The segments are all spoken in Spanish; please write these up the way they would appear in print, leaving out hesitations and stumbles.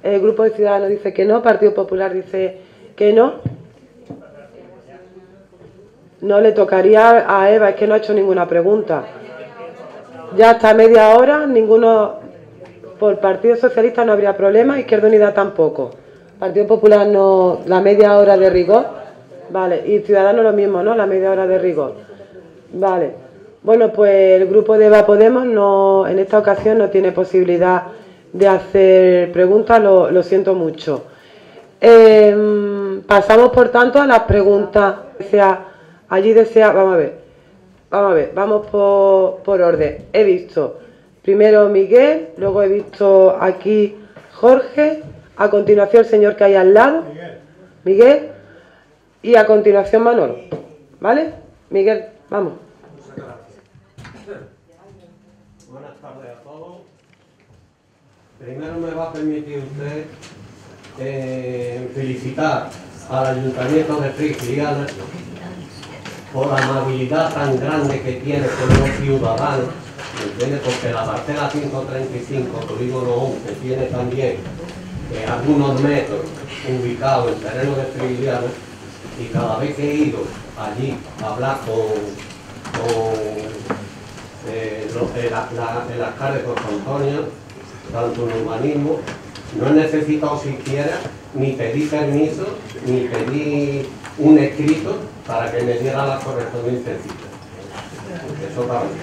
El Grupo de Ciudadanos dice que no, Partido Popular dice que no. No le tocaría a Eva, es que no ha hecho ninguna pregunta. Ya hasta media hora, ninguno, por Partido Socialista no habría problema, Izquierda Unida tampoco. Partido Popular no, la media hora de rigor. Vale, y Ciudadanos lo mismo, ¿no? La media hora de rigor. Vale. Bueno, pues el grupo de Eva Podemos no, en esta ocasión no tiene posibilidad de hacer preguntas, lo siento mucho. Pasamos, por tanto, a las preguntas. Allí desea, vamos a ver, vamos por orden. He visto primero Miguel, luego he visto aquí Jorge, a continuación el señor que hay al lado, Miguel, y a continuación Manolo, ¿vale? Miguel, vamos. Muchas gracias. Buenas tardes a todos. Primero me va a permitir usted felicitar al Ayuntamiento de Frigiliana por la amabilidad tan grande que tiene con los ciudadanos, ¿entiende? Porque la parcela 535, polígono 11, tiene también algunos metros ubicados en terreno de Frigiliana, y cada vez que he ido allí a hablar el alcalde José Antonio, tanto en urbanismo, no he necesitado siquiera ni pedir permiso, ni pedir un escrito para que me diera la correspondencia cita. Eso también.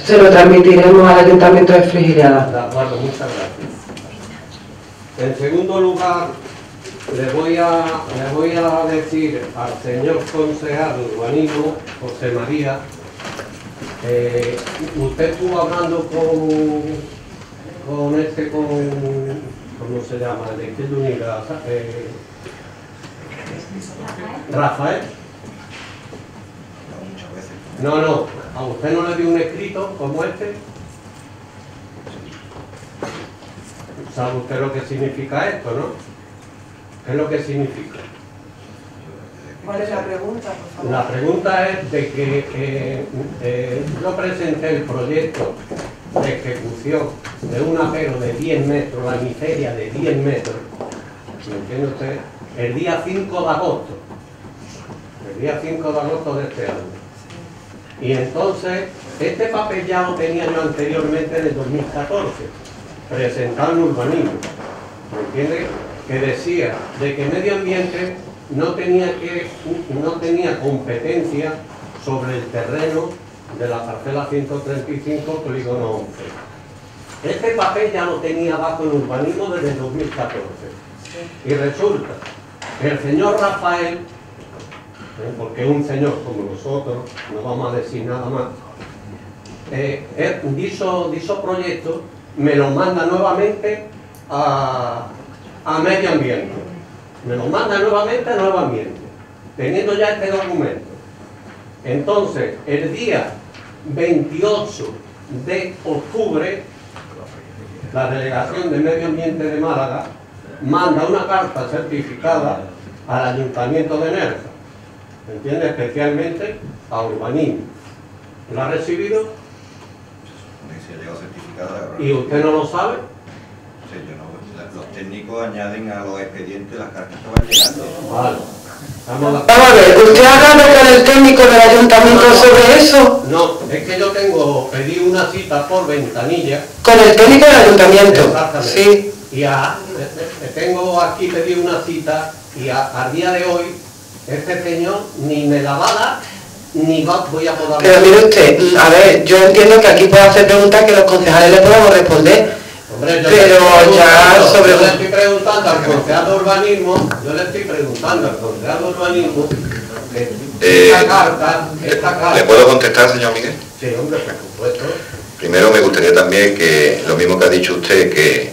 Se lo transmitiremos al Ayuntamiento de Frigiliana. De acuerdo, muchas gracias. En segundo lugar, le voy a decir al señor concejal de urbanismo, José María, usted estuvo hablando con ¿cómo se llama? De Izquierda Unida, Rafael. No, a usted no le dio un escrito como este. ¿Sabe usted lo que significa esto, no? ¿Qué es lo que significa? ¿Cuál es la pregunta, por favor? La pregunta es de que yo presenté el proyecto de ejecución de un apero de 10 metros, la miseria de 10 metros, ¿me entiende usted? El día 5 de agosto, el día 5 de agosto de este año. Y entonces, este papel ya lo tenía yo anteriormente en el 2014, presentado en urbanismo, ¿me entiende? Que decía de que medio ambiente no tenía competencia sobre el terreno de la parcela 135, polígono 11. Este papel ya lo tenía abajo en urbanismo desde el 2014. Y resulta que el señor Rafael, porque es un señor como nosotros, no vamos a decir nada más, dicho proyecto, me lo manda nuevamente a medio ambiente. Me lo manda nuevamente a nuevo ambiente, teniendo ya este documento. Entonces, el día 28 de octubre, la Delegación de Medio Ambiente de Málaga manda una carta certificada al Ayuntamiento de Nerja, ¿me entiende? Especialmente a urbanismo. ¿Lo ha recibido? Se ha llegado certificada. ¿Y usted no lo sabe? Sí, yo no. Los técnicos añaden a los expedientes las cartas que van llegando. Vale. Vamos a ver, ¿usted ha hablado con el técnico del ayuntamiento sobre eso? No, es que yo pedí una cita por ventanilla. Con el técnico del ayuntamiento. Exactamente. Sí. Y tengo aquí pedir una cita y a día de hoy este señor ni me la va a dar ni voy a poder. Pero mire usted, a ver, yo entiendo que aquí puede hacer preguntas que los concejales le podamos responder. Hombre, pero ya sobre... Yo le estoy preguntando al concejal de urbanismo, esta carta... ¿Le puedo contestar, señor Miguel? Sí, hombre, por supuesto. Primero me gustaría también que, lo mismo que ha dicho usted, que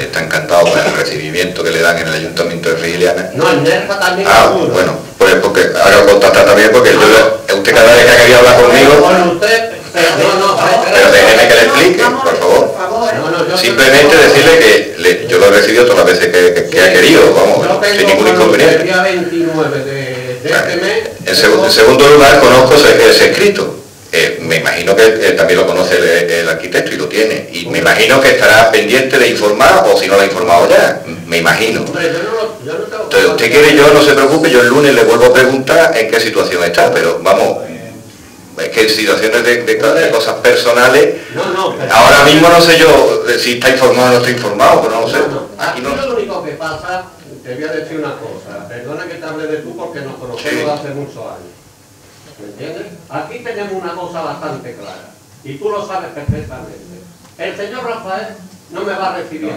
está encantado con el recibimiento que le dan en el Ayuntamiento de Frigiliana. No, en Nerja también. Bueno, pues porque haga contactar también, porque usted cada vez que ha querido hablar conmigo... Con usted, pero déjeme que le explique, por favor. Simplemente decirle que yo lo he recibido todas las veces que ha querido, vamos, sin ningún inconveniente. El día 29 de este mes... En segundo lugar, conozco ese escrito. me imagino que también lo conoce el arquitecto y lo tiene, y me imagino que estará pendiente de informar, o si no lo ha informado ya, me imagino. Entonces, usted quiere, yo no se preocupe, yo el lunes le vuelvo a preguntar en qué situación está, pero vamos, es que en situaciones de cosas personales, ahora mismo no sé yo si está informado o no está informado, pero no lo sé. Aquí lo único que pasa, te voy a decir una cosa, perdona que te hable de tú porque nos conocemos de hace muchos años. ¿Me entiendes? Aquí tenemos una cosa bastante clara, y tú lo sabes perfectamente. El señor Rafael no me va a recibir.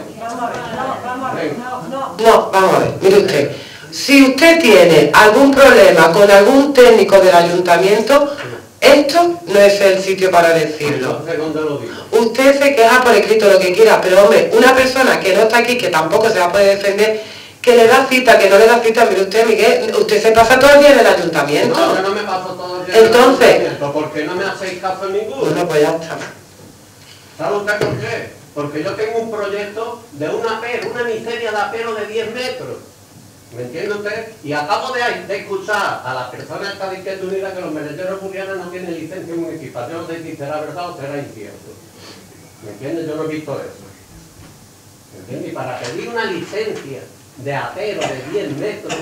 No, vamos a ver, mire usted. Si usted tiene algún problema con algún técnico del ayuntamiento, esto no es el sitio para decirlo. Entonces, ¿dónde lo digo? Usted se queja por escrito lo que quiera, pero hombre, una persona que no está aquí, que tampoco se va a poder defender, que le da cita, que no le da cita, mire usted, Miguel, usted se pasa todo el día en el ayuntamiento. No, yo no me paso todo el día entonces, en el ayuntamiento, porque no me hacéis caso en ninguno. Bueno, pues ya está. ¿Sabe usted por qué? Porque yo tengo un proyecto de una miseria de apero de 10 metros. ¿Me entiende usted? Y acabo de escuchar a la persona esta de Izquierda Unida que los merenderos murrianos no tienen licencia municipal. Yo no sé si será verdad o será incierto. ¿Me entiende? Yo no he visto eso. ¿Me entiende? Y para pedir una licencia de apero de 10 metros,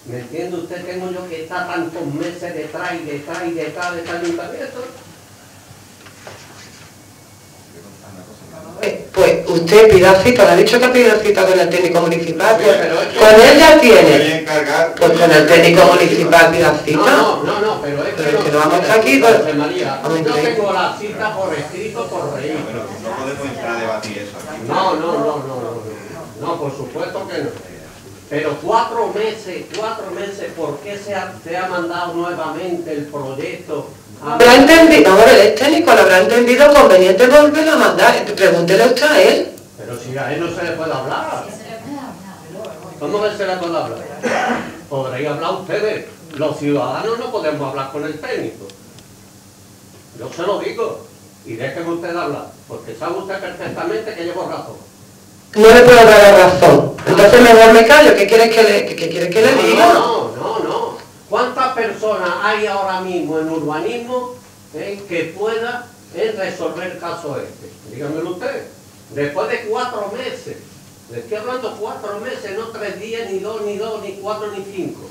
¿me entiende usted? Tengo yo que estar tantos meses detrás y detrás y detrás de este ayuntamiento. Pues usted pida cita, le ha dicho que ha pedido cita con el técnico municipal, pues con él ya tiene. Pues con el técnico municipal pida cita. No, pero es que no vamos a estar aquí. José María, yo tengo la cita por escrito, por registro. Pero no podemos entrar a debatir eso aquí. No, por supuesto que no. Pero 4 meses, ¿por qué se ha mandado nuevamente el proyecto? Habrá entendido, ahora el técnico lo habrá entendido conveniente volverlo a mandar. Pregúntele usted a él. Pero si a él no se le puede hablar. ¿Cómo que se le puede hablar? Podréis hablar ustedes. Los ciudadanos no podemos hablar con el técnico. Yo se lo digo. Y déjeme usted hablar. Porque sabe usted perfectamente que llevo razón. No le puedo dar la razón. Entonces mejor me callo. ¿Qué quiere que le diga? No. ¿Cuántas personas hay ahora mismo en urbanismo que pueda resolver el caso este? Dígamelo usted. Después de 4 meses, le estoy hablando 4 meses, no 3 días, ni 2, ni 4, ni 5.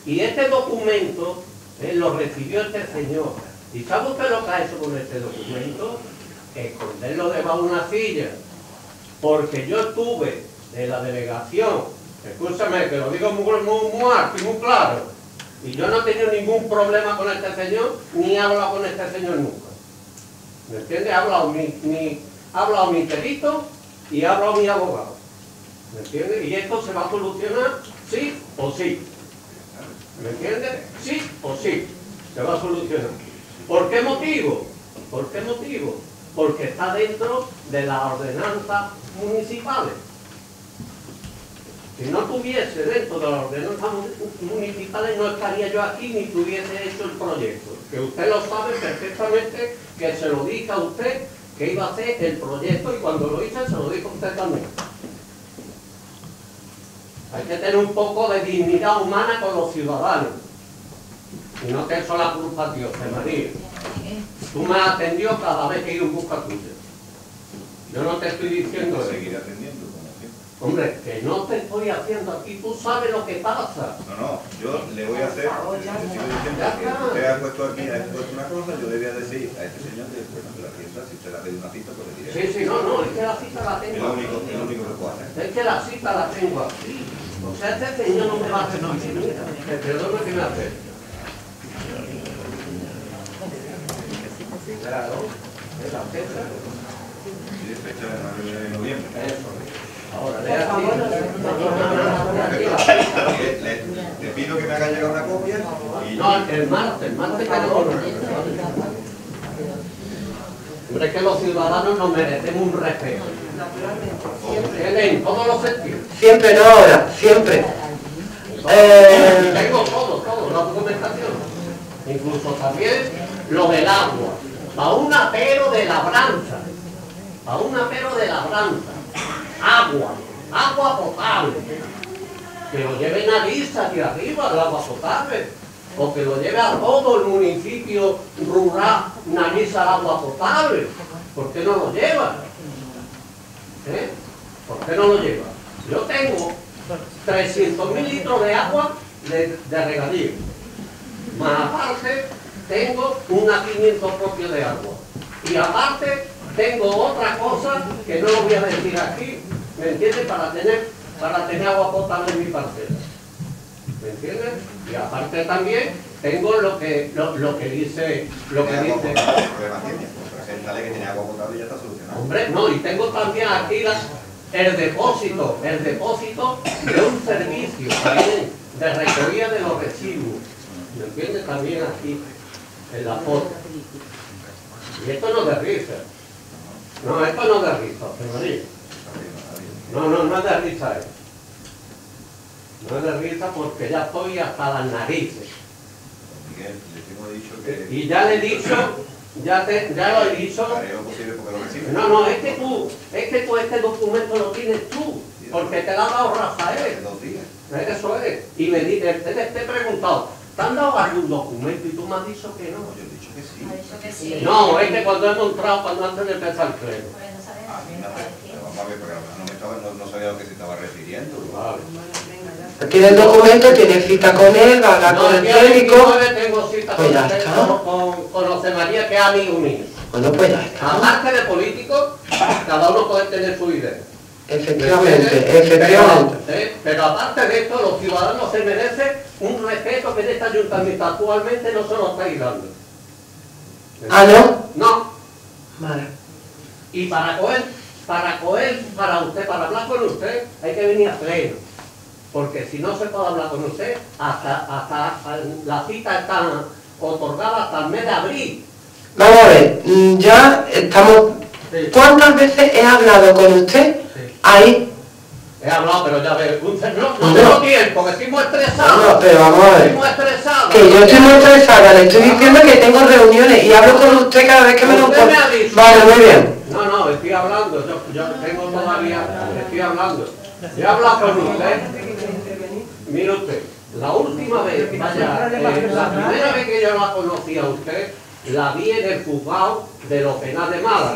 Y este documento lo recibió este señor. ¿Y sabe usted lo que ha hecho con este documento? Esconderlo debajo de una silla. Porque yo estuve de la delegación, escúchame que lo digo muy alto y muy claro, y yo no he tenido ningún problema con este señor, ni he hablado con este señor nunca. ¿Me entiende? Ha hablado mi perito y ha hablado mi abogado. ¿Me entiende? Y esto se va a solucionar sí o sí. ¿Me entiende? Sí o sí. Se va a solucionar. ¿Por qué motivo? ¿Por qué motivo? Porque está dentro de las ordenanzas municipales. Si no estuviese dentro de las ordenanzas municipales, no estaría yo aquí ni tuviese hecho el proyecto. Que usted lo sabe perfectamente, que se lo dije a usted que iba a hacer el proyecto y cuando lo hice se lo dijo a usted también. Hay que tener un poco de dignidad humana con los ciudadanos. Y no te echo la culpa a Dios, María. Tú me has atendido cada vez que he ido en busca tuya. Yo no te estoy diciendo eso. Seguir atendiendo, como siempre. Hombre, que no te estoy haciendo aquí, tú sabes lo que pasa. No, yo le voy a hacer, le sigo diciendo que usted ha puesto aquí, ha puesto una cosa, yo debía decir a este señor que después no se la piensa, si usted la pide una cita, pues le diré. Sí, no, es que la cita la tengo. Es lo único que puedo hacer. Es que la cita la tengo aquí. O sea, este señor no me va a hacer nada. Te perdono que me hace. Claro, es la fecha. Sí, fecha de noviembre. Eso. Ahora, lea aquí. Le pido que me haga llegar una copia y... No, el martes tenemos una. Hombre, es que los ciudadanos nos merecemos un respeto. En todos los sentidos. Siempre, no ahora, siempre. Tengo todo, la documentación. Incluso también lo del agua. A un apero de labranza. Agua potable. Que lo lleven a vista de arriba, el agua potable. o que lo lleve a todo el municipio rural Nariz al agua potable. ¿Por qué no lo lleva? ¿Por qué no lo lleva? Yo tengo 300.000 litros de agua de regadío, más aparte tengo una 500 propio de agua, y aparte tengo otra cosa que no lo voy a decir aquí, ¿me entiendes? Para tener agua potable en mi parcela, ¿me entiendes? Y aparte también tengo lo que dice, Preséntale que tiene agua potable y ya está solucionado. hombre, no, y tengo también aquí el depósito de un servicio también de recogida de los residuos, ¿me entiendes? También aquí en la foto. Y esto no es de risa. No, esto no es de risa, señoría. No es de risa esto. No es de risa porque ya estoy hasta las narices. Miguel, le hemos dicho que... Y ya le he dicho, ya lo he dicho. Haré lo posible porque lo recibe. No, es que tú este documento lo tienes tú, porque te lo ha dado Rafael. 2 días. Eso es. Y me te he preguntado, ¿te han dado algún documento? Y tú me has dicho que no. Yo he dicho que sí. Ha dicho que sí. No, es que cuando hemos entrado, cuando antes de empezar el pleno. Pues no sabes. Vamos a ver, porque no sabía a lo que se estaba refiriendo. Vale. Tiene el documento, tiene cita con él, va a hablar con el técnico. Tengo cita Pues ya está. con José María, que es amigo mío. Bueno, pues ya está. Aparte de político, cada uno puede tener su idea. Efectivamente. Pero aparte de esto, los ciudadanos se merecen un respeto que en este ayuntamiento actualmente no se lo estáis dando. ¿Ah, no? No. Vale. Y para hablar con usted, hay que venir a pleno. Porque si no se puede hablar con usted, hasta la cita está otorgada hasta el mes de abril. Vamos a ver, ya estamos... Sí. ¿Cuántas veces he hablado con usted? Sí. Ahí. He hablado, pero ya ves, no tengo tiempo, que estoy muy estresado. No, pero vamos a ver. Estoy muy estresado. Que yo estoy muy estresada, le estoy diciendo que tengo reuniones y hablo con usted cada vez que me lo Usted me encuentro. ha dicho. Vale, muy bien. No, estoy hablando, yo tengo todavía, estoy hablando. Yo he hablado con usted. Mire usted, la última vez, la primera vez que yo la conocí a usted, la vi en el juzgado de lo penal de Málaga.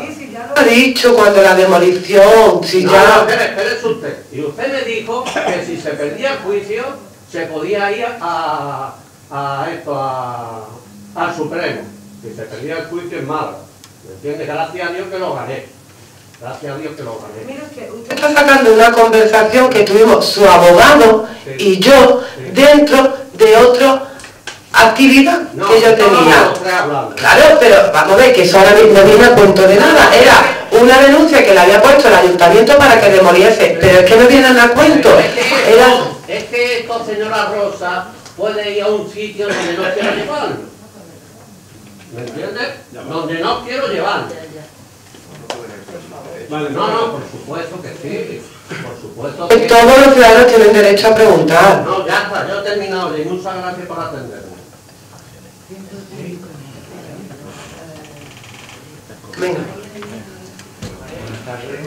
Lo he dicho cuando la demolición, si No, ya... espérese usted. Y usted me dijo que si se perdía el juicio, se podía ir al Supremo. Si se perdía el juicio en Málaga. ¿Me entiende? Gracias a Dios que lo gané. Gracias a Dios que lo gané. Usted está sacando una conversación que tuvimos su abogado y yo dentro de otra actividad que yo tenía. Claro, pero vamos a ver que eso ahora no viene a cuento de nada. Era una denuncia que le había puesto el ayuntamiento para que demoliese, pero es que no vienen a cuento. Es que esto, señora Rosa, puede ir a un sitio donde no quiero llevarlo. ¿Me entiendes? Donde no quiero llevarlo. No, por supuesto que sí. Por supuesto que... Todos los ciudadanos tienen derecho a preguntar. No, ya está, yo he terminado. Y muchas gracias por atenderme. Venga. Buenas tardes.